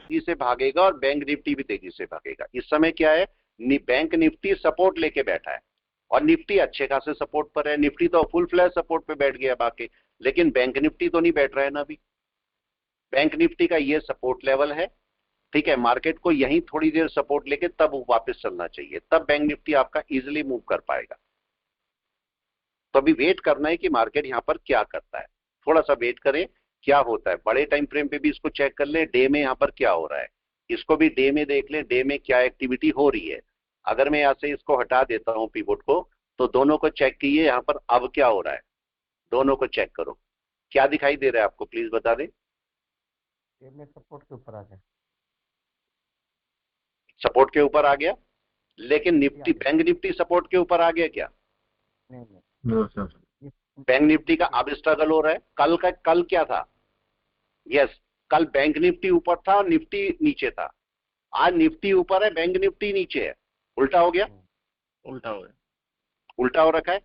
तेजी से भागेगा और बैंक निफ्टी भी तेजी से भागेगा। इस समय क्या है, बैंक निफ्टी सपोर्ट लेके बैठा है और निफ्टी अच्छे खासे सपोर्ट पर है। निफ्टी तो फुल फ्लैश सपोर्ट पे बैठ गया बाकी, लेकिन बैंक निफ्टी तो नहीं बैठ रहा है ना अभी। बैंक निफ्टी का ये सपोर्ट लेवल है, ठीक है। मार्केट को यहीं थोड़ी देर सपोर्ट लेके तब वापस चलना चाहिए, तब बैंक निफ्टी आपका इजिली मूव कर पाएगा। तो अभी वेट करना है कि मार्केट यहां पर क्या करता है, थोड़ा सा वेट करें क्या होता है। बड़े टाइम फ्रेम पे भी इसको चेक कर ले, डे में यहां पर क्या हो रहा है, इसको भी डे में देख ले, डे में क्या एक्टिविटी हो रही है। अगर मैं यहाँ से इसको हटा देता हूँ पिवोट को, तो दोनों को चेक कीजिए यहाँ पर अब क्या हो रहा है, दोनों को चेक करो क्या दिखाई दे रहा है आपको, प्लीज बता दें। सपोर्ट के ऊपर आ गया, सपोर्ट के ऊपर आ गया, लेकिन निफ्टी बैंक निफ्टी सपोर्ट के ऊपर आ गया क्या? नहीं सर, बैंक निफ्टी का अब स्ट्रगल हो रहा है। कल क्या था, यस, कल बैंक निफ्टी ऊपर था और निफ्टी नीचे था। आज निफ्टी ऊपर है, बैंक निफ्टी नीचे है, उल्टा हो गया, उल्टा हो गया, उल्टा हो रखा है।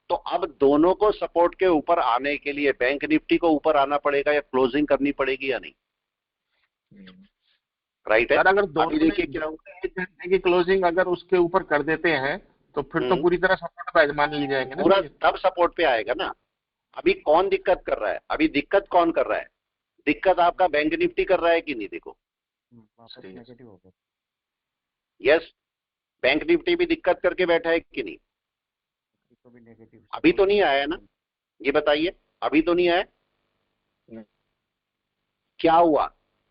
तो अब दोनों को सपोर्ट के ऊपर आने के लिए बैंक निफ्टी को ऊपर आना पड़ेगा या क्लोजिंग करनी पड़ेगी या नहीं, राइट है। अगर दोनों देखिए क्या होगा, 1 घंटे की क्लोजिंग अगर उसके ऊपर कर देते हैं तो फिर तो पूरी तरह सपोर्ट पे मान ली जाएंगे ना, पूरा तब सपोर्ट पे आएगा ना। अभी कौन दिक्कत कर रहा है, अभी दिक्कत कौन कर रहा है, दिक्कत आपका बैंक निफ्टी कर रहा है कि नहीं, देखो नेगेटिव हो गया। यस, बैंक निफ्टी भी दिक्कत करके बैठा है कि नहीं, तो भी नेगेटिव, अभी तो नहीं आया है ना, ये बताइए, अभी तो नहीं आया। क्या हुआ,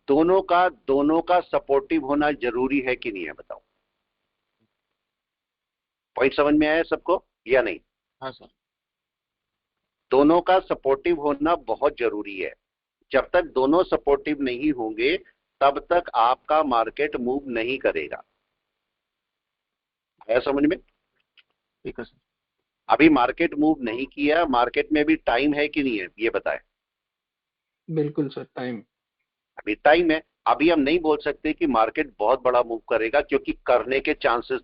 दोनों का सपोर्टिव होना जरूरी है कि नहीं है, बताओ। पॉइंट समझ में आया सबको या नहीं? हाँ सर, दोनों का सपोर्टिव होना बहुत जरूरी है। जब तक दोनों सपोर्टिव नहीं होंगे तब तक आपका मार्केट मूव नहीं करेगा। आया समझ में? ठीक है सर। अभी मार्केट मूव नहीं किया, मार्केट में भी टाइम है कि नहीं है, ये बताएं। बिल्कुल सर, टाइम, अभी टाइम है। अभी हम नहीं बोल सकते कि मार्केट बहुत बड़ा मूव करेगा, क्योंकि करने के चांसेस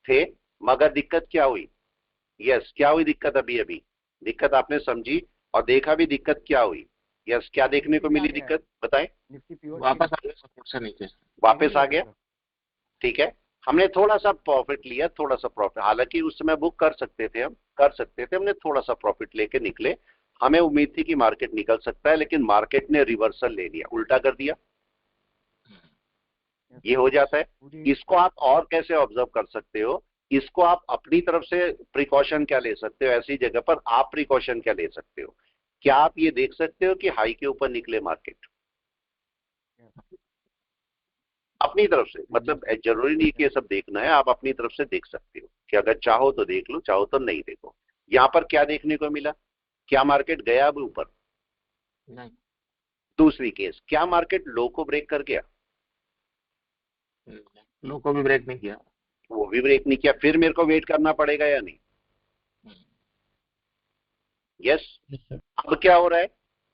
थे मगर दिक्कत क्या हुई, यस क्या हुई दिक्कत, अभी दिक्कत आपने समझी और देखा भी दिक्कत क्या हुई। यस, क्या देखने को मिली दिक्कत, बताएं। वापस आ गया सपोर्ट से नीचे, वापस आ गया, ठीक है। हमने थोड़ा सा प्रॉफिट लिया, थोड़ा सा प्रॉफिट, हालांकि उस समय बुक कर सकते थे, हमने थोड़ा सा प्रॉफिट लेके निकले। हमें उम्मीद थी कि मार्केट निकल सकता है, लेकिन मार्केट ने रिवर्सल ले लिया, उल्टा कर दिया। ये हो जाता है। इसको आप और कैसे ऑब्जर्व कर सकते हो, इसको आप अपनी तरफ से प्रिकॉशन क्या ले सकते हो, ऐसी जगह पर आप प्रिकॉशन क्या ले सकते हो। क्या आप ये देख सकते हो कि हाई के ऊपर निकले मार्केट अपनी तरफ से, मतलब जरूरी नहीं कि ये सब देखना है, आप अपनी तरफ से देख सकते हो कि अगर चाहो तो देख लो, चाहो तो नहीं देखो। यहां पर क्या देखने को मिला, क्या मार्केट गया अब ऊपर? नहीं, दूसरी केस, क्या मार्केट लो को ब्रेक कर गया? लो को भी ब्रेक नहीं किया, वो भी ब्रेक नहीं किया, फिर मेरे को वेट करना पड़ेगा या नहीं? यस, अब क्या हो रहा है,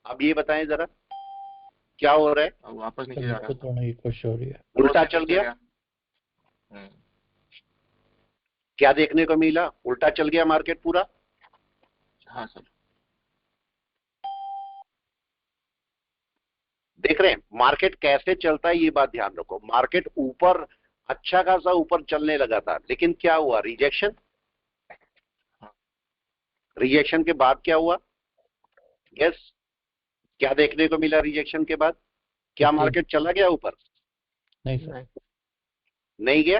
अब ये बताएं जरा, क्या हो रहा है? अब वापस नीचे जा रहा है, तो नहीं खुश हो रही है, उल्टा चल गया। क्या देखने को मिला, उल्टा चल गया मार्केट पूरा। हाँ सर, देख रहे हैं मार्केट कैसे चलता है, ये बात ध्यान रखो। मार्केट ऊपर अच्छा खासा ऊपर चलने लगा था, लेकिन क्या हुआ, रिजेक्शन। रिजेक्शन के बाद क्या हुआ, यस, क्या देखने को मिला रिजेक्शन के बाद, क्या मार्केट चला गया ऊपर? नहीं सर, नहीं गया।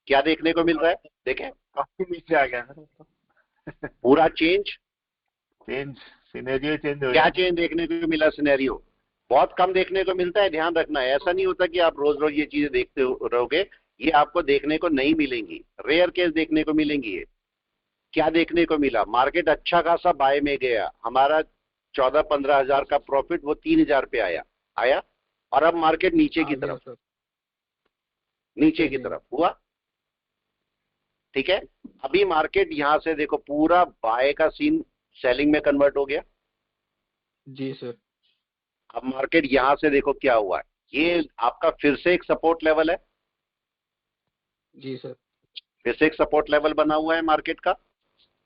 क्या देखने को मिल रहा है, देखें, काफी नीचे आ गया पूरा चेंज सिनेरियो चेंज हो क्या गया। चेंज देखने को मिला, सिनेरियो बहुत कम देखने को मिलता है, ध्यान रखना है। ऐसा नहीं होता कि आप रोज रोज ये चीजें देखते रहोगे, ये आपको देखने को नहीं मिलेंगी, रेयर केस देखने को मिलेंगी ये। क्या देखने को मिला, मार्केट अच्छा खासा बाय में गया, हमारा 14-15 हजार का प्रॉफिट वो 3,000 पे आया और अब मार्केट नीचे की तरफ हुआ, ठीक है। अभी मार्केट यहां से देखो पूरा बाय का सीन सेलिंग में कन्वर्ट हो गया। जी सर, अब मार्केट यहां से देखो क्या हुआ है, ये आपका फिर से एक सपोर्ट लेवल है, जी सर, फिर से एक सपोर्ट लेवल बना हुआ है मार्केट का।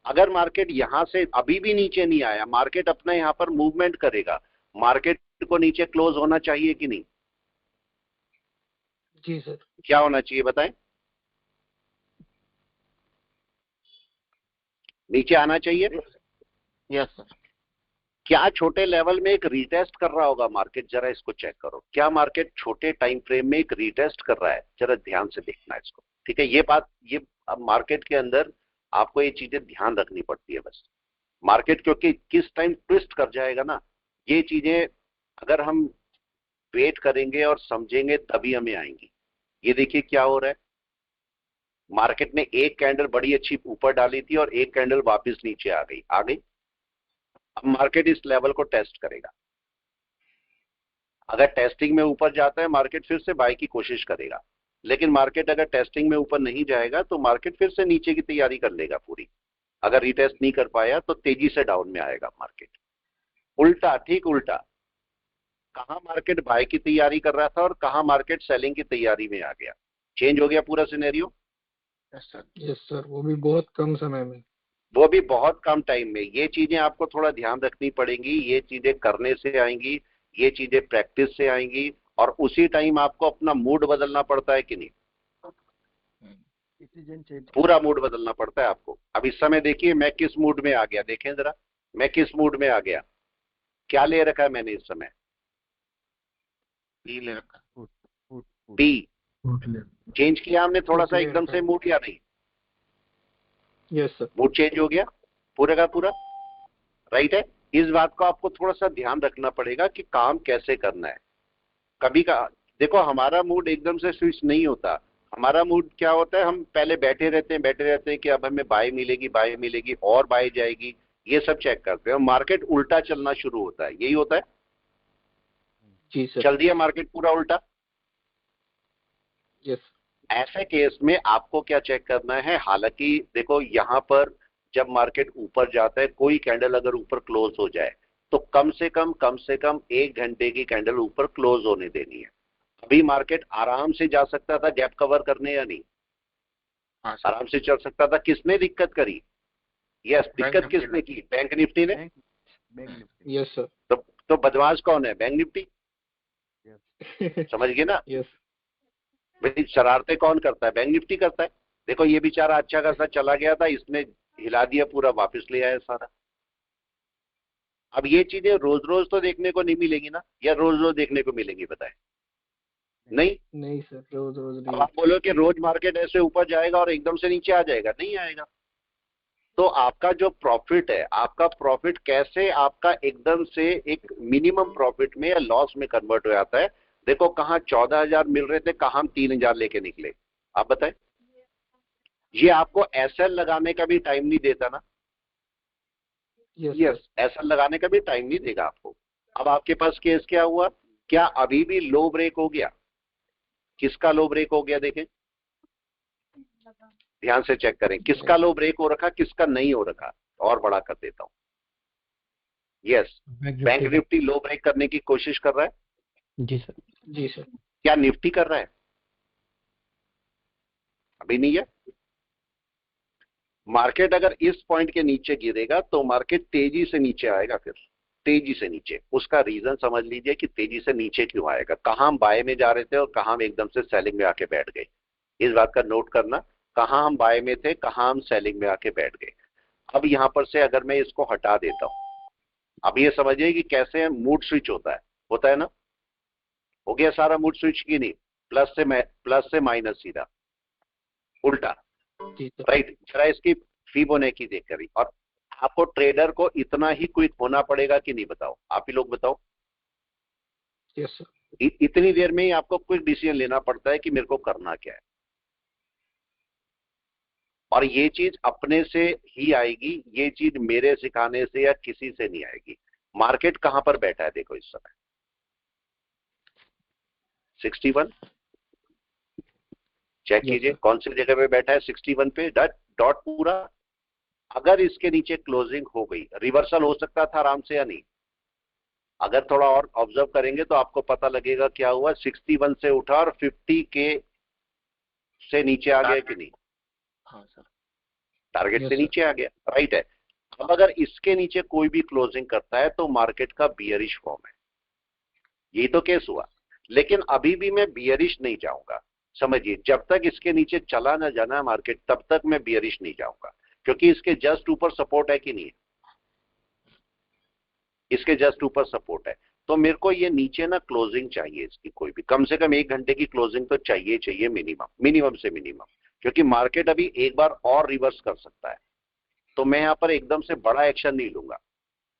अगर मार्केट यहां से अभी भी नीचे नहीं आया, मार्केट अपना यहां पर मूवमेंट करेगा, मार्केट को नीचे क्लोज होना चाहिए कि नहीं? जी सर। क्या होना चाहिए बताएं? नीचे आना चाहिए। Yes sir. क्या छोटे लेवल में एक रीटेस्ट कर रहा होगा मार्केट? जरा इसको चेक करो, क्या मार्केट छोटे टाइम फ्रेम में एक रीटेस्ट कर रहा है? जरा ध्यान से देखना है इसको, ठीक है? ये बात, ये अब मार्केट के अंदर आपको ये चीजें ध्यान रखनी पड़ती है बस। मार्केट क्योंकि किस टाइम ट्विस्ट कर जाएगा ना, ये चीजें अगर हम वेट करेंगे और समझेंगे तभी हमें आएंगी। ये देखिए क्या हो रहा है, मार्केट ने एक कैंडल बड़ी अच्छी ऊपर डाली थी और एक कैंडल वापस नीचे आ गई। अब मार्केट इस लेवल को टेस्ट करेगा। अगर टेस्टिंग में ऊपर जाता है मार्केट फिर से बाय की कोशिश करेगा, लेकिन मार्केट अगर टेस्टिंग में ऊपर नहीं जाएगा तो मार्केट फिर से नीचे की तैयारी कर लेगा पूरी। अगर रिटेस्ट नहीं कर पाया तो तेजी से डाउन में आएगा मार्केट। उल्टा, ठीक उल्टा, कहां मार्केट बाय की तैयारी कर रहा था और कहां मार्केट सेलिंग की तैयारी में आ गया। चेंज हो गया पूरा scenario. Yes sir. Yes sir, वो भी बहुत कम समय में। वो भी बहुत कम टाइम में। ये चीजें आपको थोड़ा ध्यान रखनी पड़ेंगी, ये चीजें करने से आएंगी, ये चीजें प्रैक्टिस से आएंगी, और उसी टाइम आपको अपना मूड बदलना पड़ता है कि नहीं? पूरा मूड बदलना पड़ता है आपको। अब इस समय देखिए मैं किस मूड में आ गया, देखें जरा मैं किस मूड में आ गया। क्या ले रखा है मैंने इस समय? डी ले रखा। डी चेंज किया हमने थोड़ा सा एकदम से मूड, या नहीं? Yes sir. मूड चेंज हो गया पूरे का पूरा, राइट है? इस बात को आपको थोड़ा सा ध्यान रखना पड़ेगा कि काम कैसे करना है। कभी का देखो हमारा मूड एकदम से स्विच नहीं होता। हमारा मूड क्या होता है, हम पहले बैठे रहते हैं कि अब हमें बाय मिलेगी और बाय जाएगी, ये सब चेक करते हैं। मार्केट उल्टा चलना शुरू होता है, यही होता है। जी सर। चल दिया मार्केट पूरा उल्टा। यस। ऐसे केस में आपको क्या चेक करना है, हालांकि देखो यहां पर जब मार्केट ऊपर जाता है, कोई कैंडल अगर ऊपर क्लोज हो जाए तो कम से कम 1 घंटे की कैंडल ऊपर क्लोज होने देनी है। अभी मार्केट आराम से जा सकता था गैप कवर करने, या नहीं? हाँ सर। आराम से चल सकता था। किसने दिक्कत करी? यस, दिक्कत बैंक किसने की? बैंक निफ्टी ने। Yes sir. तो बदमाश कौन है? Bank Nifty. समझ गए ना? यस। भाई शरारतें कौन करता है? बैंक निफ्टी करता है। देखो ये बेचारा अच्छा खासा चला गया था, इसने हिला दिया पूरा, वापस ले आया सारा। अब ये चीजें रोज रोज तो देखने को नहीं मिलेंगी ना, या रोज रोज देखने को मिलेंगी बताएं? नहीं। नहीं सर, रोज रोज अब नहीं। आप बोलो कि रोज मार्केट ऐसे ऊपर जाएगा और एकदम से नीचे आ जाएगा, नहीं आएगा। तो आपका जो प्रॉफिट है, आपका प्रॉफिट कैसे आपका एकदम से एक मिनिमम प्रॉफिट में या लॉस में कन्वर्ट हो जाता है। देखो कहां 14,000 मिल रहे थे, कहां हम 3,000 लेके निकले, आप बताएं? ये आपको एसएल लगाने का भी टाइम नहीं देता ना। यस, एसएल लगाने का भी टाइम नहीं देगा आपको। अब आपके पास केस क्या हुआ, क्या अभी भी लो ब्रेक हो गया? किसका लो ब्रेक हो गया देखें, ध्यान से चेक करें किसका लो ब्रेक हो रखा, किसका नहीं हो रखा। और बड़ा कर देता हूं। यस, बैंक निफ्टी लो ब्रेक करने की कोशिश कर रहा है। जी सर। जी सर। क्या निफ्टी कर रहा है? अभी नहीं है। मार्केट अगर इस पॉइंट के नीचे गिरेगा तो मार्केट तेजी से नीचे आएगा, फिर तेजी से नीचे। उसका रीजन समझ लीजिए कि तेजी से नीचे क्यों आएगा। कहां हम बाय में जा रहे थे और कहां हम एकदम से सेलिंग में आके बैठ गए, इस बात का नोट करना। कहां हम बाय में थे, कहां हम सेलिंग में आके बैठ गए। अब यहां पर से अगर मैं इसको हटा देता हूं, अब ये समझिए कि कैसे मूड स्विच होता है ना। हो गया सारा मूड स्विच की नहीं, प्लस से माइनस सीधा उल्टा, राइट? जरा इसकी फिबोनाची देख करी। और आपको ट्रेडर को इतना ही क्विक होना पड़ेगा कि नहीं, बताओ आप ही लोग बताओ। Yes sir. इतनी देर में ही आपको क्विक डिसीजन लेना पड़ता है कि मेरे को करना क्या है। और ये चीज अपने से ही आएगी, ये चीज मेरे सिखाने से या किसी से नहीं आएगी। मार्केट कहां पर बैठा है देखो इस समय, 61। चेक कीजिए कौन सी जगह पे बैठा है, 61 पे डॉट पूरा। अगर इसके नीचे क्लोजिंग हो गई, रिवर्सल हो सकता था आराम से या नहीं? अगर थोड़ा और ऑब्जर्व करेंगे तो आपको पता लगेगा क्या हुआ। 61 से उठा और 50 के से नीचे आ गया कि नहीं? हाँ सर। टारगेट Yes, से sir. नीचे आ गया, राइट है। अब अगर इसके नीचे कोई भी क्लोजिंग करता है तो मार्केट का बियरिश फॉर्म है, यही तो केस हुआ। लेकिन अभी भी मैं बियरिश नहीं जाऊंगा, समझिए, जब तक इसके नीचे चला ना जाना मार्केट तब तक मैं बियरिश नहीं जाऊंगा, क्योंकि इसके जस्ट ऊपर सपोर्ट है कि नहीं है, इसके जस्ट ऊपर सपोर्ट है। तो मेरे को ये नीचे ना क्लोजिंग चाहिए इसकी, कोई भी कम से कम 1 घंटे की क्लोजिंग तो चाहिए मिनिमम से मिनिमम, क्योंकि मार्केट अभी एक बार और रिवर्स कर सकता है। तो मैं यहाँ पर एकदम से बड़ा एक्शन नहीं लूंगा,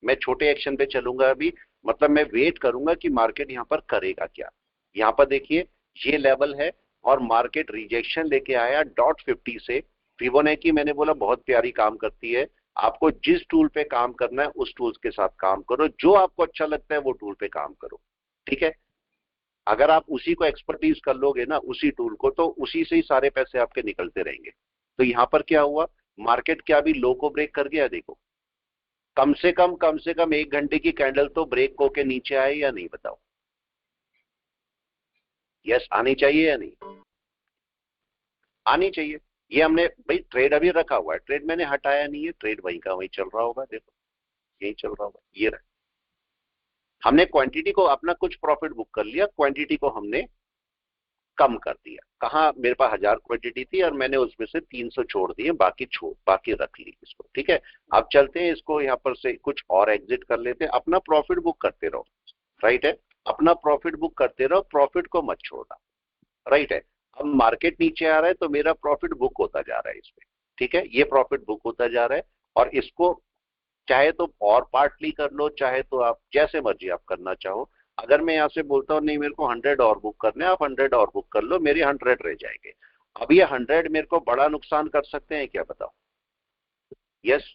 मैं छोटे एक्शन पे चलूंगा अभी, मतलब मैं वेट करूंगा कि मार्केट यहाँ पर करेगा क्या। यहाँ पर देखिए ये लेवल है और मार्केट रिजेक्शन लेके आया डॉट 50 से। फिबोनाची मैंने बोला बहुत प्यारी काम करती है, आपको जिस टूल पे काम करना है उस टूल्स के साथ काम करो, जो आपको अच्छा लगता है वो टूल पे काम करो, ठीक है। अगर आप उसी को एक्सपर्टीज कर लोगे ना, उसी टूल को, तो उसी से ही सारे पैसे आपके निकलते रहेंगे। तो यहाँ पर क्या हुआ, मार्केट क्या अभी लो को ब्रेक कर गया, देखो कम से कम 1 घंटे की कैंडल तो ब्रेक होके नीचे आए या नहीं, बताओ। यस, आनी चाहिए या नहीं, आनी चाहिए। ये हमने भाई ट्रेड अभी रखा हुआ है, ट्रेड मैंने हटाया नहीं है, ट्रेड वहीं का वहीं चल रहा होगा, देखो यही चल रहा होगा, ये रहा। हमने क्वांटिटी को अपना कुछ प्रॉफिट बुक कर लिया, क्वांटिटी को हमने कम कर दिया। कहाँ, मेरे पास 1000 क्वांटिटी थी और मैंने उसमें से 300 छोड़ दिए, बाकी रख ली इसको, ठीक है। अब चलते हैं इसको यहाँ पर से कुछ और एग्जिट कर लेते हैं, अपना प्रॉफिट बुक करते रहो, राइट है, अपना प्रॉफिट बुक करते रहो, प्रॉफिट को मत छोड़ना, राइट है। अब मार्केट नीचे आ रहा है तो मेरा प्रॉफिट बुक होता जा रहा है इसमें, ठीक है, ये प्रॉफिट बुक होता जा रहा है। और इसको चाहे तो और पार्टली कर लो, चाहे तो आप जैसे मर्जी आप करना चाहो। अगर मैं यहाँ से बोलता हूँ नहीं मेरे को 100 और बुक करने, आप 100 और बुक कर लो, मेरे 100 रह जाएंगे। अब ये 100 मेरे को बड़ा नुकसान कर सकते हैं क्या, बताओ। यस,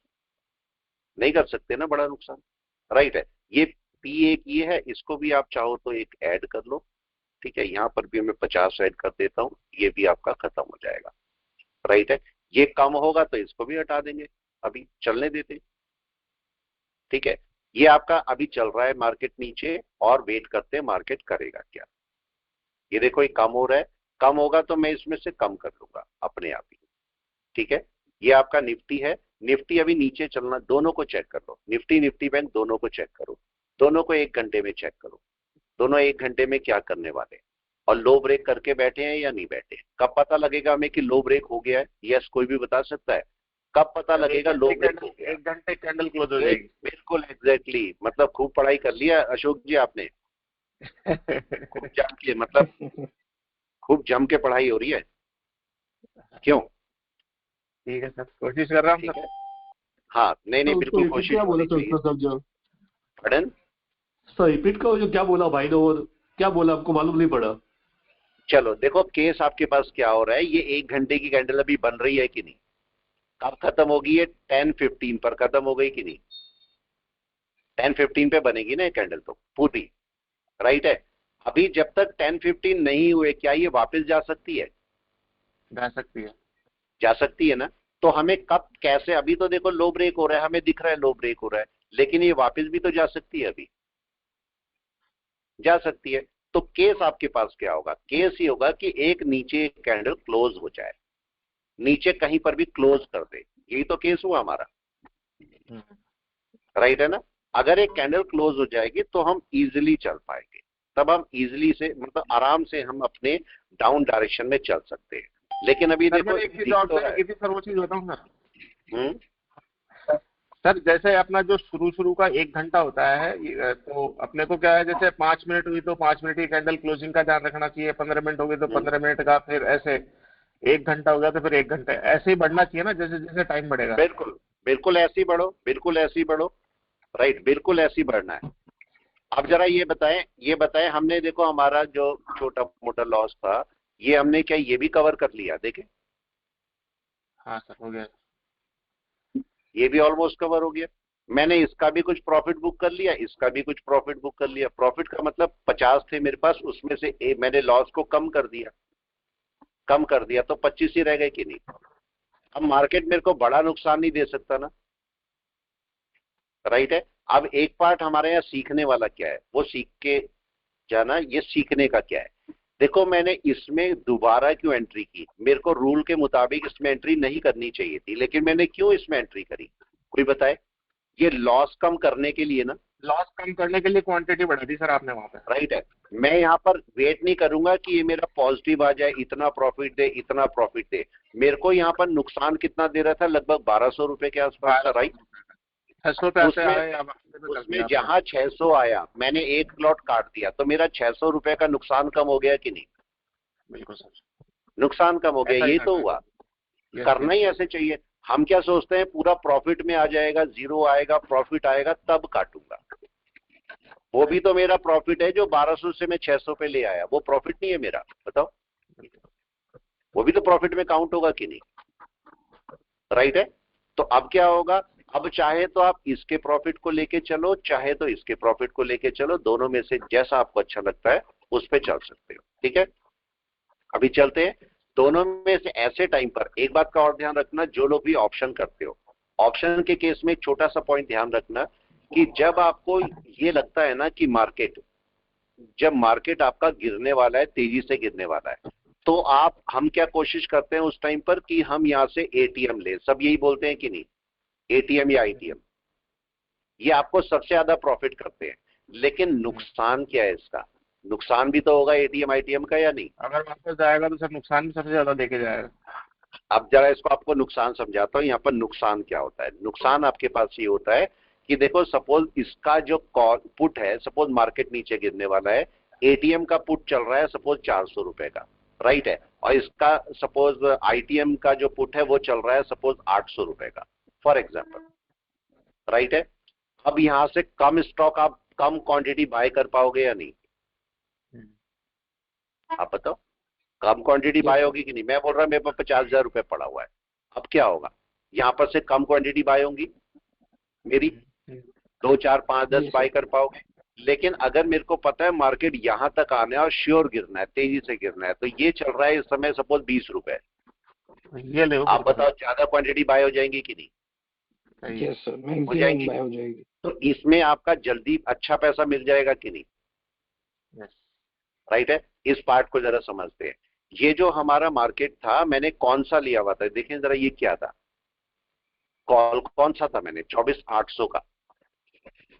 नहीं कर सकते ना बड़ा नुकसान, राइट है। ये पी एक ये है, इसको भी आप चाहो तो एक ऐड कर लो, ठीक है। यहाँ पर भी मैं 50 ऐड कर देता हूँ, ये भी आपका खत्म हो जाएगा, राइट है। ये कम होगा तो इसको भी हटा देंगे, अभी चलने देते, ठीक है। ये आपका अभी चल रहा है मार्केट नीचे, और वेट करते हैं मार्केट करेगा क्या। ये देखो ये कम हो रहा है, कम होगा तो मैं इसमें से कम कर लूंगा अपने आप ही, ठीक है। ये आपका निफ्टी है, निफ्टी अभी नीचे चलना, दोनों को चेक कर लो, निफ्टी बैंक दोनों को चेक करो, दोनों को 1 घंटे में चेक करो, दोनों 1 घंटे में क्या करने वाले हैं, और लो ब्रेक करके बैठे हैं या नहीं बैठे। कब पता लगेगा हमें कि लो ब्रेक हो गया है, यस कोई भी बता सकता है, कब पता लगेगा लो ब्रेक हो गया। 1 घंटे कैंडल क्लोज हो जाएगी। बिल्कुल एग्जैक्टली, मतलब खूब पढ़ाई कर लिया अशोक जी आपने, खूब जम के, मतलब खूब जम के पढ़ाई हो रही है, क्यों। ठीक है सर, कोशिश कर रहा हूँ ठीक सर। है, हाँ नहीं तो उसको बिल्कुल रिपीट कोशिश क्या बोला होनी सर चाहिए। उसका सब जो पढ़न सर रिपीट का जो क्या बोला भाई ने, वो क्या बोला आपको मालूम नहीं पड़ा। चलो देखो केस आपके पास क्या हो रहा है, ये 1 घंटे की कैंडल अभी बन रही है कि नहीं, कब खत्म होगी, ये 10:15 पर खत्म हो गई कि नहीं, 10:15 पे बनेगी ना ये कैंडल तो पूरी, राइट है। अभी जब तक 10:15 नहीं हुए, क्या ये वापस जा सकती है, जा सकती है, जा सकती है ना। तो हमें कब कैसे, अभी तो देखो लो ब्रेक हो रहा है, हमें दिख रहा है लो ब्रेक हो रहा है, लेकिन ये वापस भी तो जा सकती है, अभी जा सकती है। तो केस आपके पास क्या होगा, केस ये होगा कि एक नीचे कैंडल क्लोज हो जाए, नीचे कहीं पर भी क्लोज कर दे, यही तो केस हुआ हमारा, राइट है ना। अगर एक कैंडल क्लोज हो जाएगी तो हम इजीली चल पाएंगे, तब हम इजीली से, मतलब आराम से हम अपने डाउन डायरेक्शन में चल सकते हैं। लेकिन अभी देखो एक चीज और सर, वो चीज बताऊँ सर। सर जैसे अपना जो शुरू का 1 घंटा होता है, तो अपने को क्या है, जैसे 5 मिनट हुई तो 5 मिनट की कैंडल क्लोजिंग का ध्यान रखना चाहिए, 15 मिनट हो गई तो 15 मिनट का, फिर ऐसे 1 घंटा हो गया तो फिर 1 घंटे, ऐसे ही बढ़ना चाहिए ना जैसे जैसे टाइम बढ़ेगा। बिल्कुल बिल्कुल ऐसे ही बढ़ो, बिल्कुल ऐसे ही बढ़ो, राइट, बिल्कुल ऐसे ही बढ़ना है। अब जरा ये बताएं हमने देखो हमारा जो छोटा मोटा लॉस था, ये हमने क्या ये भी कवर कर लिया, देखे। हाँ सर, हो गया, ये भी ऑलमोस्ट कवर हो गया। मैंने इसका भी कुछ प्रॉफिट बुक कर लिया, इसका भी कुछ प्रॉफिट बुक कर लिया। प्रॉफिट का मतलब 50 थे मेरे पास, उसमें से मैंने लॉस को कम कर दिया तो 25 ही रह गए कि नहीं। अब मार्केट मेरे को बड़ा नुकसान नहीं दे सकता ना, राइट है। अब एक पार्ट हमारे यहाँ सीखने वाला क्या है, वो सीख के जाना, ये सीखने का क्या है, देखो मैंने इसमें दोबारा क्यों एंट्री की, मेरे को रूल के मुताबिक इसमें एंट्री नहीं करनी चाहिए थी, लेकिन मैंने क्यों इसमें एंट्री करी, कोई बताए? ये लॉस कम करने के लिए ना, लॉस कम करने के लिए क्वांटिटी बढ़ा दी सर आपने वहां पे। राइट है। मैं यहाँ पर वेट नहीं करूंगा कि ये मेरा पॉजिटिव आ जाए, इतना प्रॉफिट दे इतना प्रॉफिट दे। मेरे को यहाँ पर नुकसान कितना दे रहा था, लगभग 1200 रुपए के आसपास था, राइट। 600 पे उसमें जहाँ 600 आया मैंने एक लॉट काट दिया, तो मेरा 600 रुपए का नुकसान कम हो गया कि नहीं? बिल्कुल सर, नुकसान कम हो गया, यही तो हुआ। करना ही ऐसे चाहिए। हम क्या सोचते हैं पूरा प्रॉफिट में आ जाएगा, जीरो आएगा, प्रॉफिट आएगा तब काटूंगा। वो भी तो मेरा प्रॉफिट है, जो 1200 से मैं 600 पे ले आया, वो प्रॉफिट नहीं है मेरा, बताओ। वो भी तो प्रॉफिट में काउंट होगा कि नहीं, राइट है। तो अब क्या होगा, अब चाहे तो आप इसके प्रॉफिट को लेके चलो, चाहे तो इसके प्रॉफिट को लेके चलो, दोनों में से जैसा आपको अच्छा लगता है उस पे चल सकते हो, ठीक है। अभी चलते हैं। दोनों में से ऐसे टाइम पर एक बात का और ध्यान रखना, जो लोग भी ऑप्शन करते हो, ऑप्शन के केस में एक छोटा सा पॉइंट ध्यान रखना कि जब आपको ये लगता है ना कि जब मार्केट आपका गिरने वाला है, तेजी से गिरने वाला है, तो हम क्या कोशिश करते हैं उस टाइम पर कि हम यहाँ से एटीएम ले, सब यही बोलते हैं कि नहीं, एटीएम या आईटीएम, ये आपको सबसे ज्यादा प्रॉफिट करते हैं। लेकिन नुकसान क्या है इसका, नुकसान भी तो होगा एटीएम आईटीएम का, या नहीं? अगर वापस जाएगा तो सर नुकसान भी सबसे ज्यादा देके जाएगा। अब जरा इसको आपको नुकसान समझाता हूँ। यहाँ पर नुकसान क्या होता है, नुकसान आपके पास ये होता है कि देखो सपोज इसका जो पुट है, सपोज मार्केट नीचे गिरने वाला है, एटीएम का पुट चल रहा है सपोज 400 रुपए का, राइट है, और इसका सपोज आईटीएम का जो पुट है वो चल रहा है सपोज 800 रुपए का, फॉर एग्जाम्पल, राइट है। अब यहां से कम स्टॉक आप कम क्वांटिटी बाय कर पाओगे या नहीं, आप बताओ, कम क्वांटिटी बाय होगी कि नहीं? मैं बोल रहा हूं मेरे पास 50,000 रुपए पड़ा हुआ है, अब क्या होगा, यहां पर से कम क्वांटिटी बाय होंगी मेरी, 2 4 5 10 बाय कर पाओगे। लेकिन अगर मेरे को पता है मार्केट यहां तक आना है और श्योर गिरना है, तेजी से गिरना है, तो ये चल रहा है इस समय सपोज 20 रुपए, ये ले, आप बताओ ज्यादा क्वांटिटी बाय हो जाएंगी कि नहीं? यस सर, हो मैक्सिमम जाएगी। बाय हो जाएगी। तो इसमें आपका जल्दी अच्छा पैसा मिल जाएगा कि नहीं, राइट है। इस पार्ट को जरा समझते हैं। ये जो हमारा मार्केट था, मैंने कौन सा लिया हुआ था, देखें जरा, ये क्या था, कॉल कौन सा था मैंने, 24,800 का,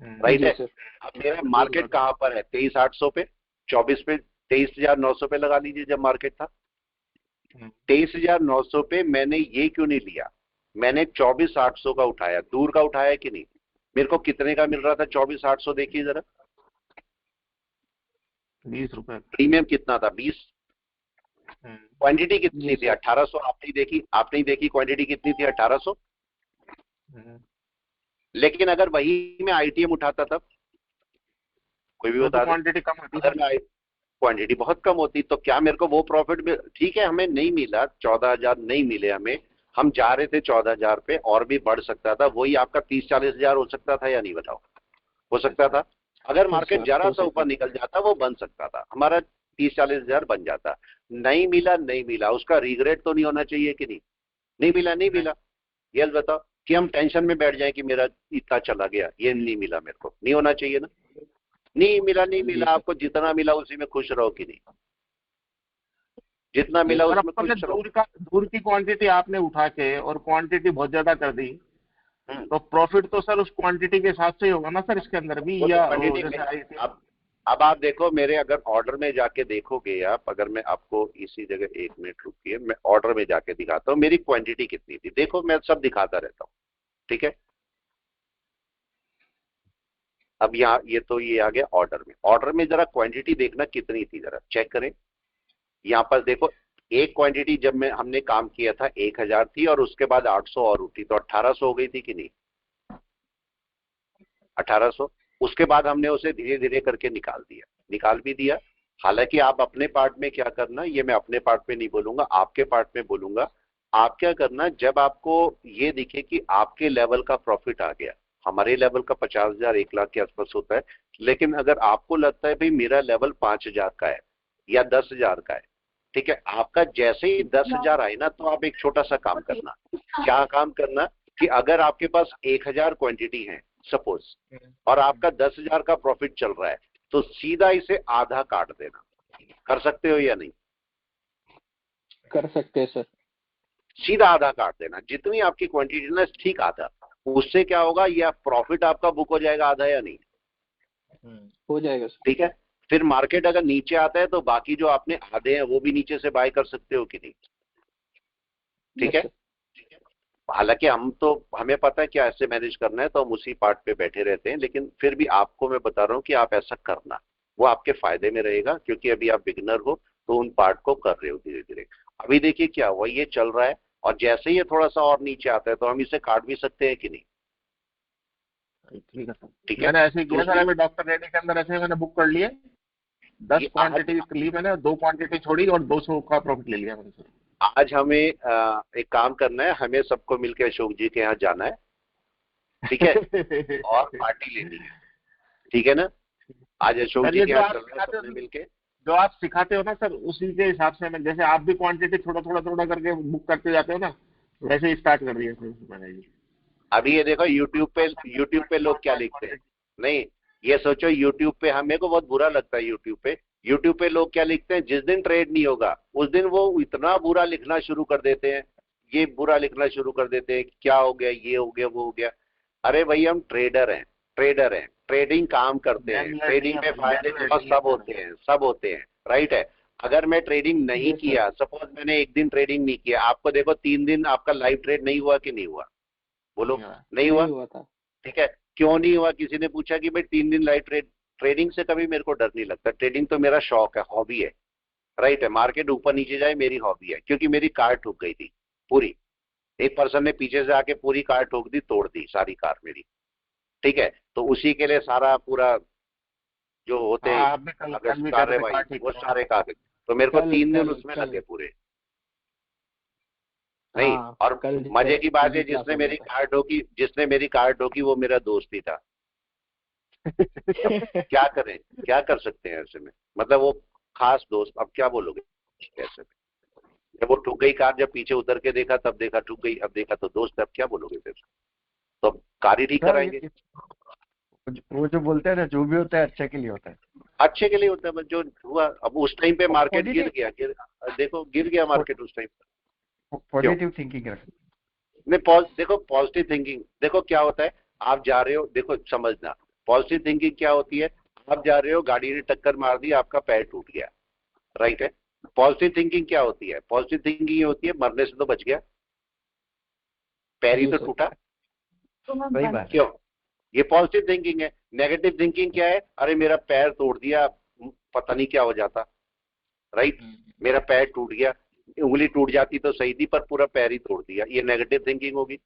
राइट है। अब मेरा मार्केट कहां पर है, 23,800 पे, 24 पे, 23,900 पे लगा लीजिए जब मार्केट था। 23,900 पे मैंने ये क्यों नहीं लिया, मैंने 24,800 का उठाया, दूर का उठाया कि नहीं? मेरे को कितने का मिल रहा था 24,800, देखिए जरा, 20 रुपए। प्रीमियम कितना था, 20। क्वांटिटी कितनी थी, 1800। आपने देखी क्वांटिटी कितनी थी, 1800। लेकिन अगर वही मैं आईटीएम उठाता तब, कोई भी बता दे, क्वांटिटी कम होती, अगर मैं क्वांटिटी बहुत कम होती तो क्या मेरे को वो प्रॉफिट में, ठीक है हमें नहीं मिला 14,000, नहीं मिले हमें, हम जा रहे थे 14,000 पे, और भी बढ़ सकता था, वही आपका 30-40 हजार हो सकता था या नहीं, बताओ, हो सकता था। अगर मार्केट जरा सा ऊपर निकल जाता वो बन सकता था, हमारा 30-40 हजार बन जाता। नहीं मिला, उसका रिग्रेट तो नहीं होना चाहिए कि नहीं, नहीं मिला, ये बताओ कि हम टेंशन में बैठ जाए कि मेरा इतना चला गया, ये नहीं मिला, मेरे को नहीं होना चाहिए ना। नहीं मिला, आपको जितना मिला उसी में खुश रहो कि नहीं, जितना मिला उसमें खुश रहो। दूर की क्वांटिटी आपने उठा के और क्वांटिटी बहुत ज्यादा कर दी, तो प्रॉफिट तो सर उस क्वांटिटी के हिसाब से ही होगा ना सर, इसके अंदर भी, या अब आप देखो मेरे, अगर ऑर्डर में जाके देखोगे आप, अगर मैं आपको इसी जगह 1 मिनट रुकिए, मैं ऑर्डर में जाके दिखाता हूँ मेरी क्वांटिटी कितनी थी। देखो मैं सब दिखाता रहता हूँ, ठीक है। अब यहाँ ये आ गया ऑर्डर में जरा क्वांटिटी देखना कितनी थी, जरा चेक करें। यहाँ पर देखो, एक क्वांटिटी जब हमने काम किया था 1000 थी, और उसके बाद 800 और उठी, तो 1800 हो गई थी कि नहीं, 1800। उसके बाद हमने उसे धीरे धीरे करके निकाल भी दिया। हालांकि आप अपने पार्ट में क्या करना, ये मैं अपने पार्ट में नहीं बोलूंगा, आपके पार्ट में बोलूंगा। आप क्या करना, जब आपको ये दिखे कि आपके लेवल का प्रॉफिट आ गया, हमारे लेवल का 50,000 1 लाख के आसपास होता है, लेकिन अगर आपको लगता है भाई मेरा लेवल 5,000 का है या 10,000 का है, ठीक है, आपका जैसे ही 10,000 आए ना, तो आप एक छोटा सा काम करना। क्या काम करना कि अगर आपके पास 1,000 क्वांटिटी है सपोज, और आपका 10,000 का प्रॉफिट चल रहा है, तो सीधा इसे आधा काट देना। कर सकते हो या नहीं? कर सकते हैं सर। सीधा आधा काट देना, जितनी आपकी क्वांटिटी ना ठीक आधा, उससे क्या होगा, या प्रॉफिट आपका बुक हो जाएगा आधा या नहीं? हो जाएगा सर। ठीक है, फिर मार्केट अगर नीचे आता है तो बाकी जो आपने आधे हैं वो भी नीचे से बाय कर सकते हो कि नहीं? ठीक है, हालांकि हमें पता है कि ऐसे मैनेज करना है तो हम उसी पार्ट पे बैठे रहते हैं, लेकिन फिर भी आपको मैं बता रहा हूं कि आप ऐसा करना, वो आपके फायदे में रहेगा, क्योंकि अभी आप बिगिनर हो तो उन पार्ट को कर रहे हो धीरे धीरे। अभी देखिए क्या हुआ, ये चल रहा है और जैसे ही ये थोड़ा सा और नीचे आता है तो हम इसे काट भी सकते हैं कि नहीं? ठीक है सर। ठीक है, मैंने ऐसे किया सर, अभी डॉक्टर रेड्डी के अंदर ऐसे मैंने बुक कर लिए, 10 क्वांटिटी ली मैंने, 2 क्वांटिटी छोड़ी और 200 का प्रॉफिट ले लिया मैंने सर। आज हमें एक काम करना है, हमें सबको मिलकर अशोक जी के यहाँ जाना है, ठीक है, और पार्टी लेनी है, ठीक है ना? आज अशोक जी के यहाँ चलना है सबने मिलके। जो आप सिखाते हो ना सर, उसी के हिसाब से मैं, जैसे आप भी क्वांटिटी थोड़ा थोड़ा करके बुक करते जाते हो ना, वैसे ही स्टार्ट कर दिया सर मैंने जी। अभी ये देखो यूट्यूब पे लोग क्या लिखते हैं, नहीं ये सोचो यूट्यूब पे, मेरे को बहुत बुरा लगता है यूट्यूब पे लोग क्या लिखते हैं, जिस दिन ट्रेड नहीं होगा उस दिन वो इतना बुरा लिखना शुरू कर देते हैं, ये बुरा लिखना शुरू कर देते हैं, क्या हो गया, ये हो गया, वो हो गया। अरे भाई हम ट्रेडर हैं, ट्रेडिंग काम करते हैं, ट्रेडिंग में फायदे सब होते हैं, राइट है। अगर मैं ट्रेडिंग नहीं किया, सपोज मैंने एक दिन ट्रेडिंग नहीं किया, आपको देखो 3 दिन आपका लाइव ट्रेड नहीं हुआ कि नहीं हुआ? बोलो, नहीं हुआ था। ठीक है, क्यों नहीं हुआ? किसी ने पूछा कि भाई 3 दिन लाइव ट्रेडिंग से कभी मेरे को डर नहीं लगता, ट्रेडिंग तो मेरा शौक है, हॉबी है, राइट है। मार्केट ऊपर नीचे जाए मेरी हॉबी है, क्योंकि मेरी कार ठुक गई थी पूरी, एक पर्सन ने पीछे से आके पूरी कार ठोक दी, तोड़ दी सारी कार मेरी, ठीक है। तो उसी के लिए सारा पूरा जो होते कार्रवाई वो सारे कागज, तो मेरे को 3 दिन उसमें लगे पूरे, नहीं। और मजे की बात है, जिसने मेरी कार ठोकी वो मेरा दोस्त ही था। क्या करें, क्या कर सकते हैं ऐसे में, मतलब वो खास दोस्त, अब क्या बोलोगे ऐसे में? जब वो ठुक गई कार, जब पीछे उतर के देखा तब देखा ठुक गई, अब देखा तो दोस्त, अब क्या बोलोगे फिर? तो कार ही ठीक कराएंगे। वो जो बोलते हैं ना, जो भी होता है अच्छे के लिए होता है, अच्छे के लिए होता है, बस जो हुआ। अब उस टाइम पे मार्केट गिर गया, देखो गिर गया मार्केट उस टाइम। पॉजिटिव थिंकिंग नहीं, देखो पॉजिटिव थिंकिंग, देखो क्या होता है, आप जा रहे हो, देखो समझना, पॉजिटिव थिंकिंग क्या होती है, आप जा रहे हो, गाड़ी ने टक्कर मार दी, आपका पैर टूट गया, राइट है। पॉजिटिव थिंकिंग क्या होती है? पॉजिटिव थिंकिंग ये होती है, मरने से तो बच गया, पैर ही तो टूटा, क्यों? ये पॉजिटिव थिंकिंग है। नेगेटिव थिंकिंग क्या है? अरे मेरा पैर तोड़ दिया, पता नहीं क्या हो जाता, राइट, मेरा पैर टूट गया, उंगली टूट जाती तो सही थी, पर पूरा पैर ही तोड़ दिया, ये नेगेटिव थिंकिंग होगी,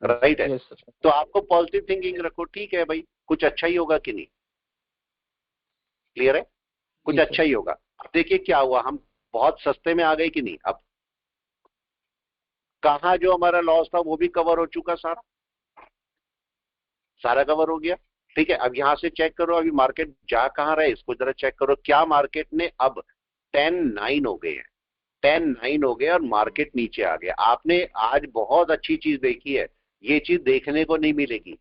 राइट है। तो आपको पॉजिटिव थिंकिंग रखो, ठीक है भाई, कुछ अच्छा ही होगा कि नहीं? क्लियर है, कुछ अच्छा ही होगा। अब देखिए क्या हुआ, हम बहुत सस्ते में आ गए कि नहीं? अब कहाँ जो हमारा लॉस था वो भी कवर हो चुका, सारा कवर हो गया, ठीक है। अब यहां से चेक करो, अभी मार्केट जा कहां रहा है, इसको जरा चेक करो, क्या मार्केट ने अब 10-9 हो गए हैं, 10-9 हो गए और मार्केट नीचे आ गया। आपने आज बहुत अच्छी चीज देखी है, ये चीज देखने को नहीं मिलेगी,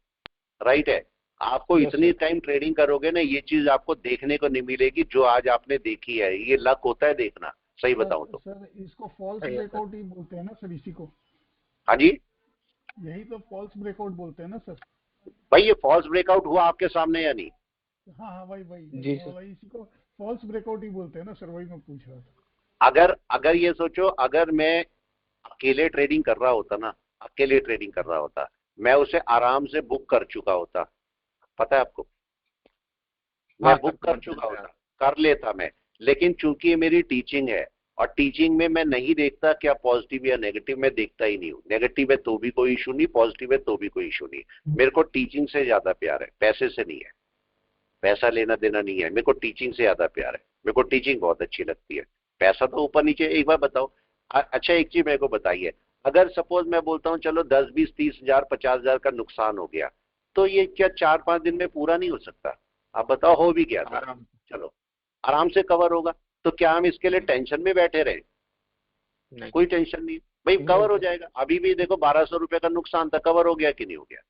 राइट है। आपको इतनी टाइम ट्रेडिंग करोगे ना, ये चीज आपको देखने को नहीं मिलेगी जो आज आपने देखी है। ये लक होता है देखना, सही बताऊं तो। सर इसको फॉल्स ब्रेकआउट ही बोलते हैं ना सर, इसी को? हाँ जी, यही तो फॉल्स ब्रेकआउट बोलते हैं ना सर? भाई ये फॉल्स ब्रेकआउट हुआ आपके सामने या नहीं? हाँ वही इसी को फॉल्स ब्रेकआउट ही बोलते हैं ना सर, वही मैं पूछ रहा था। अगर ये सोचो, अगर मैं अकेले ट्रेडिंग कर रहा होता, मैं उसे आराम से बुक कर चुका होता, पता है आपको, मैं बुक कर चुका होता, कर लेता मैं। लेकिन चूंकि ये मेरी टीचिंग है, और टीचिंग में मैं नहीं देखता क्या पॉजिटिव या नेगेटिव, मैं देखता ही नहीं हूँ। नेगेटिव है तो भी कोई इशू नहीं, पॉजिटिव है तो भी कोई इशू नहीं। मेरे को टीचिंग से ज्यादा प्यार है, पैसे से नहीं है, पैसा लेना देना नहीं है, मेरे को टीचिंग से ज्यादा प्यार है। मेरे को टीचिंग बहुत अच्छी लगती है, पैसा तो ऊपर नीचे। एक बार बताओ, अच्छा एक चीज मेरे को बताइए, अगर सपोज मैं बोलता हूँ चलो 10, 20, 30 हजार, 50 हजार का नुकसान हो गया, तो ये क्या 4-5 दिन में पूरा नहीं हो सकता? आप बताओ, हो भी गया था, चलो आराम से कवर होगा, तो क्या हम इसके लिए टेंशन में बैठे रहे? कोई टेंशन नहीं भाई, कवर हो जाएगा। अभी भी देखो 1200 रुपए का नुकसान था, कवर हो गया कि नहीं हो गया?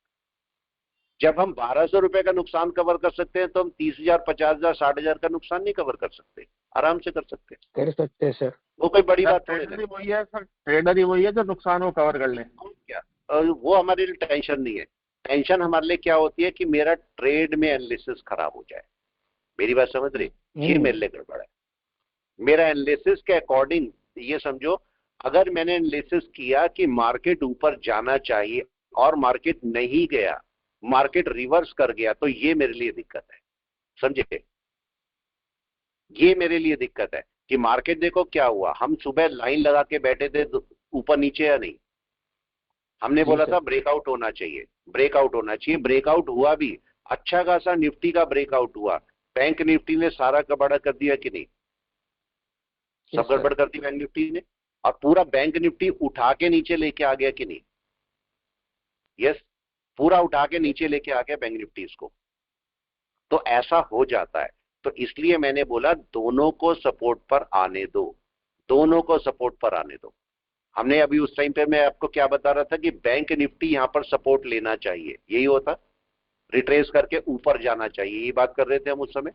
जब हम 1200 रुपए का नुकसान कवर कर सकते हैं तो हम 30,000, 50,000, 60,000 का नुकसान नहीं कवर कर सकते? आराम से कर सकते हैं। कर सकते हैं सर। वो कोई बड़ी बात थोड़ी ट्रेडर ही वही है सर, ट्रेडर ही वही है जो नुकसान को कवर कर ले। क्या वो हमारे लिए टेंशन नहीं है। टेंशन हमारे लिए क्या होती है कि मेरा ट्रेड में एनालिसिस खराब हो जाए। मेरी बात समझ रही? ये मेरे लिए गड़बड़ है। मेरा एनालिसिस के अकॉर्डिंग ये समझो, अगर मैंने एनालिसिस किया कि मार्केट ऊपर जाना चाहिए और मार्केट नहीं गया, मार्केट रिवर्स कर गया, तो ये मेरे लिए दिक्कत है। समझे? ये मेरे लिए दिक्कत है कि मार्केट देखो क्या हुआ। हम सुबह लाइन लगा के बैठे थे ऊपर नीचे या नहीं? हमने बोला था ब्रेकआउट होना चाहिए, ब्रेकआउट होना चाहिए। ब्रेकआउट हुआ भी, अच्छा खासा निफ्टी का ब्रेकआउट हुआ। बैंक निफ्टी ने सारा कबाड़ा कर दिया कि नहीं? सब गड़बड़ कर दी बैंक निफ्टी ने, और पूरा बैंक निफ्टी उठा के नीचे लेके आ गया कि नहीं? यस, पूरा उठा के नीचे लेके आ गया बैंक निफ्टी इसको। तो ऐसा हो जाता है। तो इसलिए मैंने बोला दोनों को सपोर्ट पर आने दो, दोनों को सपोर्ट पर आने दो। हमने अभी उस टाइम पे मैं आपको क्या बता रहा था कि बैंक निफ्टी यहां पर सपोर्ट लेना चाहिए, यही होता, रिट्रेस करके ऊपर जाना चाहिए, ये बात कर रहे थे हम उस समय,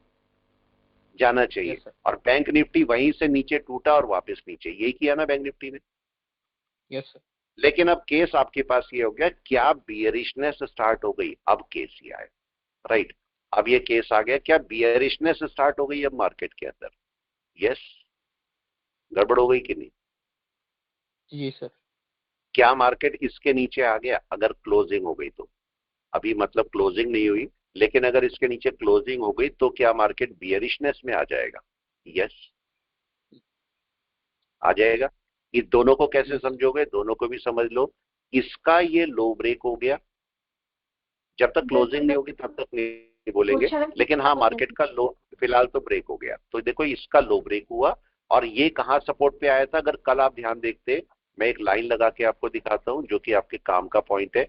जाना चाहिए। और बैंक निफ्टी वहीं से नीचे टूटा और वापस नीचे, यही किया ना बैंक निफ्टी ने? Yes sir. लेकिन अब केस आपके पास ये हो गया, क्या बियरिशनेस स्टार्ट हो गई? अब केस ये आया, राइट? अब ये केस आ गया, क्या बियरिशनेस स्टार्ट हो गई अब मार्केट के अंदर? यस, गड़बड़ हो गई कि नहीं? जी सर। क्या मार्केट इसके नीचे आ गया अगर क्लोजिंग हो गई तो? अभी मतलब क्लोजिंग नहीं हुई, लेकिन अगर इसके नीचे क्लोजिंग हो गई तो क्या मार्केट बियरिशनेस में आ जाएगा? यस, आ जाएगा। इस दोनों को कैसे समझोगे? दोनों को भी समझ लो। इसका ये लो ब्रेक हो गया, जब तक क्लोजिंग नहीं होगी तब तक नहीं बोलेंगे, लेकिन हाँ मार्केट का लो फिलहाल तो ब्रेक हो गया। तो देखो इसका लो ब्रेक हुआ, और ये कहाँ सपोर्ट पे आया था? अगर कल आप ध्यान देखते, मैं एक लाइन लगा के आपको दिखाता हूं जो कि आपके काम का पॉइंट है।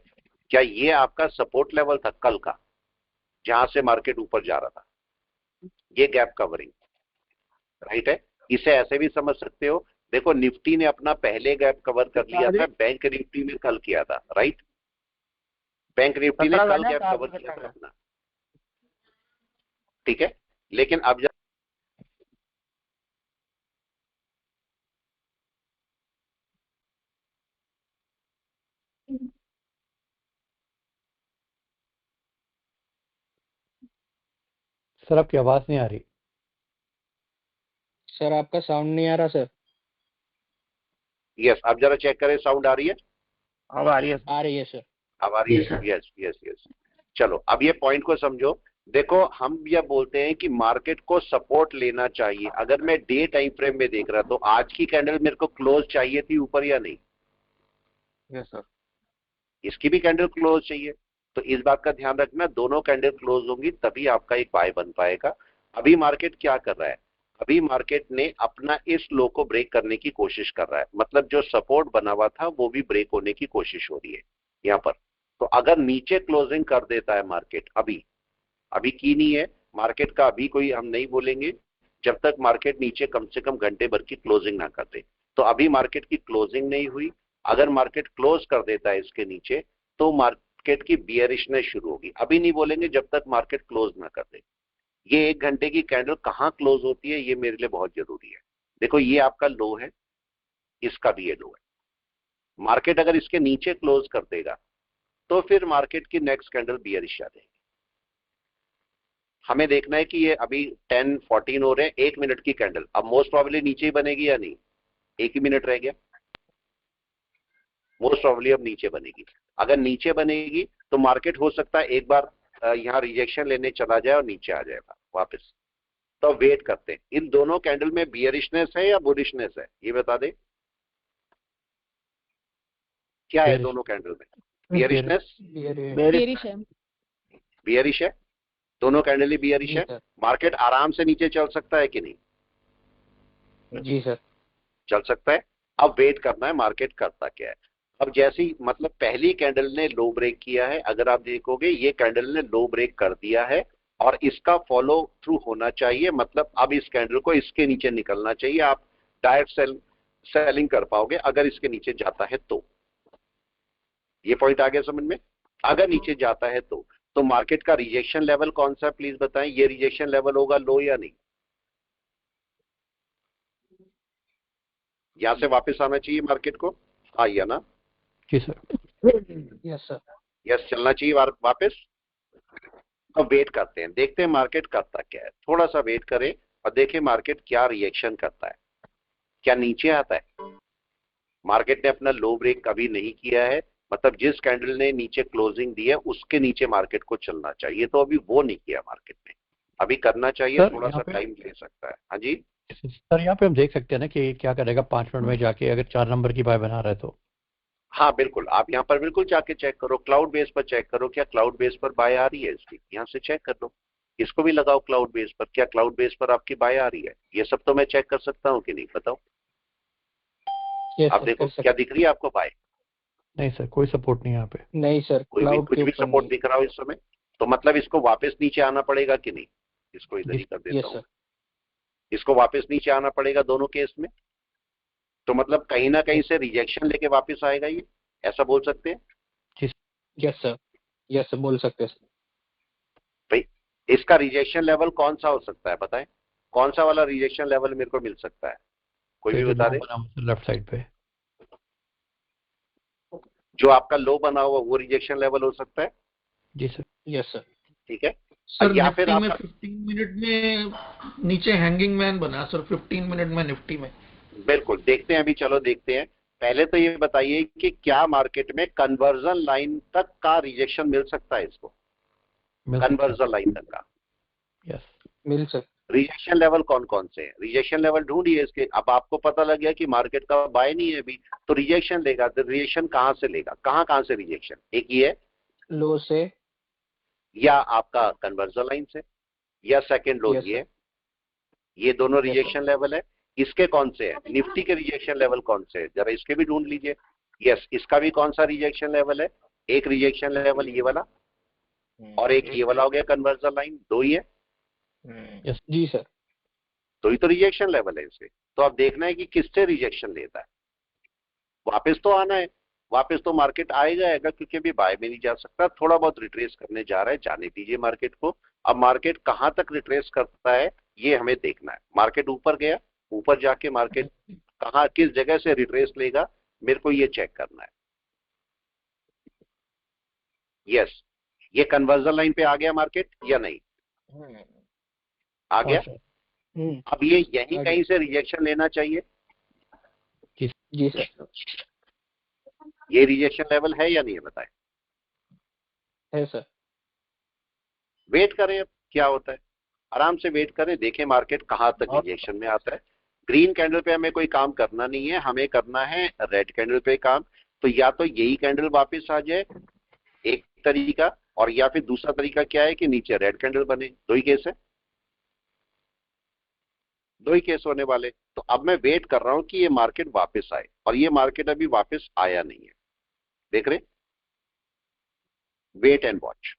क्या ये आपका सपोर्ट लेवल था कल का, जहां से मार्केट ऊपर जा रहा था? ये गैप कवरिंग, राइट है? इसे ऐसे भी समझ सकते हो, देखो निफ्टी ने अपना पहले गैप कवर कर लिया था, बैंक निफ्टी ने कल किया था, राइट? बैंक निफ्टी ने कल गैप कवर किया था अपना, ठीक है? लेकिन अब जब सर आपकी आवाज नहीं आ रही। सर आपका साउंड नहीं आ रहा सर। यस, अब जरा चेक करें, साउंड आ रही है? अब आ रही है। आ रही है सर। अब आ रही है? Yes yes yes. चलो अब ये पॉइंट को समझो। देखो हम ये बोलते हैं कि मार्केट को सपोर्ट लेना चाहिए। अगर मैं डे टाइम फ्रेम में देख रहा तो आज की कैंडल मेरे को क्लोज चाहिए थी ऊपर या नहीं? Yes sir. इसकी भी कैंडल क्लोज चाहिए। तो इस बात का ध्यान रखना, दोनों कैंडल क्लोज होंगी तभी आपका एक बाय बन पाएगा। अभी मार्केट क्या कर रहा है? अभी मार्केट ने अपना इस लो को ब्रेक करने की कोशिश कर रहा है, मतलब जो सपोर्ट बना हुआ था वो भी ब्रेक होने की कोशिश हो रही है यहाँ पर। तो अगर नीचे क्लोजिंग कर देता है मार्केट, अभी की नहीं है मार्केट का, अभी कोई हम नहीं बोलेंगे जब तक मार्केट नीचे कम से कम घंटे भर की क्लोजिंग ना कर दे। तो अभी मार्केट की क्लोजिंग नहीं हुई, अगर मार्केट क्लोज कर देता है इसके नीचे तो मार्केट की बियरिशनेस शुरू होगी। अभी नहीं बोलेंगे जब तक मार्केट क्लोज ना कर दे। ये 1 घंटे की कैंडल कहाँ क्लोज होती है ये मेरे लिए बहुत जरूरी है। देखो ये आपका लो है, इसका भी ये लो है। मार्केट अगर इसके नीचे क्लोज कर देगा तो फिर मार्केट की नेक्स्ट कैंडल बियरिश आ जाएगी। हमें देखना है कि ये अभी 10:14 हो रहे हैं, 1 मिनट की कैंडल, अब मोस्ट प्रोबेबली नीचे ही बनेगी या नहीं? 1 ही मिनट रह गया, मोस्ट प्रोबेबली अब नीचे बनेगी। अगर नीचे बनेगी तो मार्केट हो सकता है एक बार यहाँ रिजेक्शन लेने चला जाए और नीचे आ जाएगा वापस। तो वेट करते हैं, इन दोनों कैंडल में बियरिशनेस है या बुलिशनेस है ये बता दे। क्या है दोनों कैंडल में? बियरिशनेस, बियरिश है, दोनों कैंडल ही बियरिश है। मार्केट आराम से नीचे चल सकता है कि नहीं? जी सर, चल सकता है। अब वेट करना है मार्केट करता क्या है। अब जैसी मतलब पहली कैंडल ने लो ब्रेक किया है, अगर आप देखोगे ये कैंडल ने लो ब्रेक कर दिया है और इसका फॉलो थ्रू होना चाहिए, मतलब अब इस कैंडल को इसके नीचे निकलना चाहिए। आप डायरेक्ट सेलिंग कर पाओगे अगर इसके नीचे जाता है तो। ये पॉइंट आ गया समझ में? अगर नीचे जाता है तो तो मार्केट का रिजेक्शन लेवल कौन सा प्लीज बताएं, ये रिजेक्शन लेवल होगा लो या नहीं? यहां से वापस आना चाहिए मार्केट को, हाँ या ना? जी सर। Yes sir. यस, चलना चाहिए वापस। अब वेट करते हैं, देखते हैं मार्केट करता क्या है, थोड़ा सा वेट करें और देखें मार्केट क्या रिएक्शन करता है, क्या नीचे आता है। मार्केट ने अपना लो ब्रेक कभी नहीं किया है, मतलब जिस कैंडल ने नीचे क्लोजिंग दी है उसके नीचे मार्केट को चलना चाहिए, तो अभी वो नहीं किया मार्केट ने, अभी करना चाहिए, सर थोड़ा यहाँ सा पे टाइम ले सकता है। हाँ जी सर, यहाँ पे हम देख सकते हैं ना कि क्या करेगा 5 मिनट में जाके, अगर 4 नंबर की बाय बना रहा है तो। हाँ बिल्कुल, आप यहाँ पर बिल्कुल जाके चेक करो, क्लाउड बेस पर चेक करो, क्या क्लाउड बेस पर बाय आ रही है इसकी, यहाँ से चेक कर लो। इसको भी लगाओ क्लाउड बेस पर, क्या क्लाउड बेस पर आपकी बाय आ रही है? ये सब तो मैं चेक कर सकता हूँ कि नहीं, बताओ। यस आप सर, देखो कर सकते। क्या दिख रही है आपको बाय? नहीं सर, कोई सपोर्ट नहीं यहाँ पे। नहीं सर, कोई भी क्लाउड कुछ के भी ऊपर सपोर्ट नहीं। दिख रहा हो इस समय? तो मतलब इसको वापस नीचे आना पड़ेगा कि नहीं? इसको इधर जी ही कर यस देता हूँ, सर। इसको वापस नीचे आना पड़ेगा दोनों केस में। तो मतलब कहीं ना कहीं से रिजेक्शन लेके वापस आएगा ये, ऐसा बोल सकते हैं यस सर। यस सर, बोल सकते हैं सर। भाई। इसका रिजेक्शन लेवल कौन सा हो सकता है बताएं, कौन सा वाला रिजेक्शन लेवल मेरे को मिल सकता है, कोई तो भी जो बता लो दे। बना हुआ लेफ्ट साइड पे। जो आपका लो बना हुआ वो रिजेक्शन लेवल हो सकता है, जी सर। Yes sir. ठीक है। सर या फिर निफ्टी में आपका 15 मिनट में नीचे हैंगिंग मैन बना सर, 15 मिनट में निफ्टी में। बिल्कुल देखते हैं अभी, चलो देखते हैं। पहले तो ये बताइए कि क्या मार्केट में कन्वर्जन लाइन तक का रिजेक्शन मिल सकता है इसको, मिल सकता कन्वर्जन लाइन तक का है। यस। मिल सर। रिजेक्शन लेवल कौन कौन से हैं? रिजेक्शन लेवल ढूंढिए इसके। अब आपको पता लग गया कि मार्केट का बाय नहीं है अभी, तो रिजेक्शन लेगा, तो रिजेक्शन कहां से लेगा, कहां कहां से रिजेक्शन? एक ये है, लो से। या आपका कन्वर्जन लाइन से, या सेकंड लो यस ये सर। है। ये दोनों यस रिजेक्शन लेवल है। इसके कौन से हैं? निफ्टी के रिजेक्शन लेवल कौन से है, जरा इसके भी ढूंढ लीजिए। यस, इसका भी कौन सा रिजेक्शन लेवल है? एक रिजेक्शन लेवल ये वाला, और एक ये वाला हो गया कन्वर्जन लाइन, दो ही है। यस। जी सर। दो ही तो रिजेक्शन लेवल है इसके। तो अब देखना है कि किससे रिजेक्शन लेता है, वापस तो आना है। वापस तो मार्केट आएगा आएगा, क्योंकि अभी बाय में नहीं जा सकता, थोड़ा बहुत रिट्रेस करने जा रहा है, जाने दीजिए मार्केट को। अब मार्केट कहां तक रिट्रेस करता है ये हमें देखना है। मार्केट ऊपर गया, ऊपर जाके मार्केट कहां किस जगह से रिट्रेस लेगा मेरे को ये चेक करना है। यस, ये कन्वर्जन लाइन पे आ गया मार्केट या नहीं? आ गया। अब ये यहीं कहीं से रिजेक्शन लेना चाहिए। जी सर। ये रिजेक्शन लेवल है या नहीं है बताएं। है सर। वेट करें, अब क्या होता है, आराम से वेट करें, देखें मार्केट कहां तक रिजेक्शन में आता है। ग्रीन कैंडल पे हमें कोई काम करना नहीं है, हमें करना है रेड कैंडल पे काम। तो या तो यही कैंडल वापस आ जाए, एक तरीका, और या फिर दूसरा तरीका क्या है कि नीचे रेड कैंडल बने। दो ही केस है, दो ही केस होने वाले। तो अब मैं वेट कर रहा हूं कि ये मार्केट वापस आए, और ये मार्केट अभी वापस आया नहीं है, देख रहे, वेट एंड वॉच।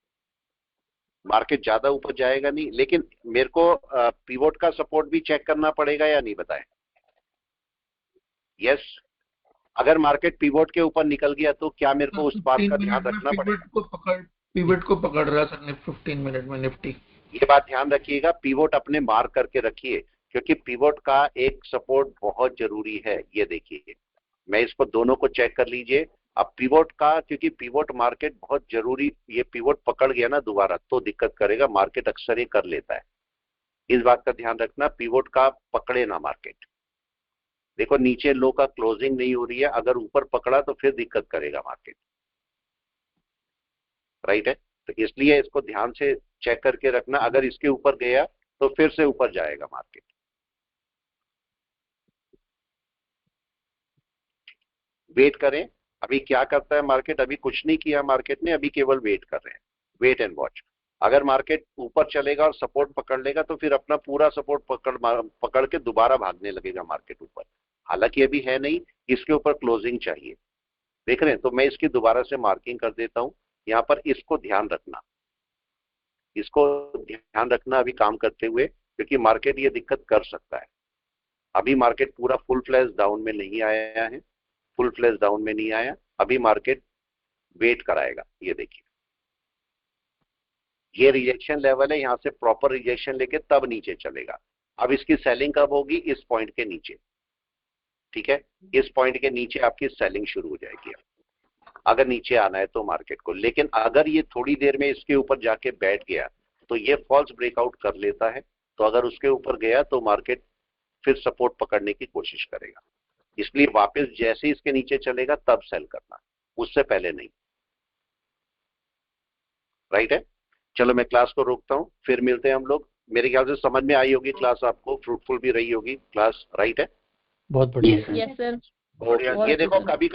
मार्केट ज्यादा ऊपर जाएगा नहीं, लेकिन मेरे को पिवोट का सपोर्ट भी चेक करना पड़ेगा या नहीं बताएं। यस, अगर मार्केट पिवोट के ऊपर निकल गया तो क्या मेरे को उस बात 15 का ध्यान मिनट में रखना पड़ेगा? पिवट को पकड़ रहा है सर, 15 मिनट में निफ्टी। ये बात ध्यान रखिएगा, पिवोट अपने मार्क करके रखिए, क्योंकि पिवोट का एक सपोर्ट बहुत जरूरी है। ये देखिए, मैं इसको दोनों को चेक कर लीजिए। अब पिवोट का, क्योंकि पिवोट मार्केट बहुत जरूरी, ये पिवोट पकड़ गया ना दोबारा तो दिक्कत करेगा, मार्केट अक्सर ये कर लेता है। इस बात का ध्यान रखना, पिवोट का पकड़े ना मार्केट। देखो नीचे लो का क्लोजिंग नहीं हो रही है, अगर ऊपर पकड़ा तो फिर दिक्कत करेगा मार्केट, राइट है। तो इसलिए इसको ध्यान से चेक करके रखना, अगर इसके ऊपर गया तो फिर से ऊपर जाएगा मार्केट। वेट करें, अभी क्या करता है मार्केट, अभी कुछ नहीं किया मार्केट ने, अभी केवल वेट कर रहे हैं, वेट एंड वॉच। अगर मार्केट ऊपर चलेगा और सपोर्ट पकड़ लेगा तो फिर अपना पूरा सपोर्ट पकड़ के दोबारा भागने लगेगा मार्केट ऊपर। हालांकि अभी है नहीं, इसके ऊपर क्लोजिंग चाहिए, देख रहे हैं। तो मैं इसकी दोबारा से मार्किंग कर देता हूं यहाँ पर, इसको ध्यान रखना, इसको ध्यान रखना अभी काम करते हुए, क्योंकि मार्केट ये दिक्कत कर सकता है। अभी मार्केट पूरा फुल फ्लैश डाउन में नहीं आया है, फुल फ्लैश डाउन में नहीं आया, अभी मार्केट वेट कराएगा, ये देखिए। ये रिजेक्शन लेवल है, यहाँ से प्रॉपर रिजेक्शन लेके तब नीचे चलेगा। अब इसकी सेलिंग कब होगी? इस पॉइंट के नीचे, ठीक है, इस पॉइंट के नीचे आपकी सेलिंग शुरू हो जाएगी अगर नीचे आना है तो मार्केट को। लेकिन अगर ये थोड़ी देर में इसके ऊपर जाके बैठ गया तो ये फॉल्स ब्रेकआउट कर लेता है, तो अगर उसके ऊपर गया तो मार्केट फिर सपोर्ट पकड़ने की कोशिश करेगा। इसलिए वापस जैसे इसके नीचे चलेगा तब सेल करना, उससे पहले नहीं। राइट है? चलो मैं क्लास को रोकता हूं, फिर मिलते हैं हम लोग। मेरे ख्याल से समझ में आई होगी क्लास, आपको फ्रूटफुल भी रही होगी क्लास। राइट है? बहुत बढ़िया। Yes sir. ये देखो कभी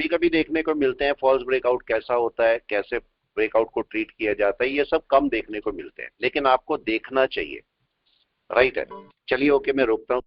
कभी देखने को मिलते हैं फॉल्स ब्रेकआउट कैसा होता है, कैसे ब्रेकआउट को ट्रीट किया जाता है, ये सब कम देखने को मिलते हैं, लेकिन आपको देखना चाहिए। राइट है? चलिए ओके, मैं रोकता हूँ।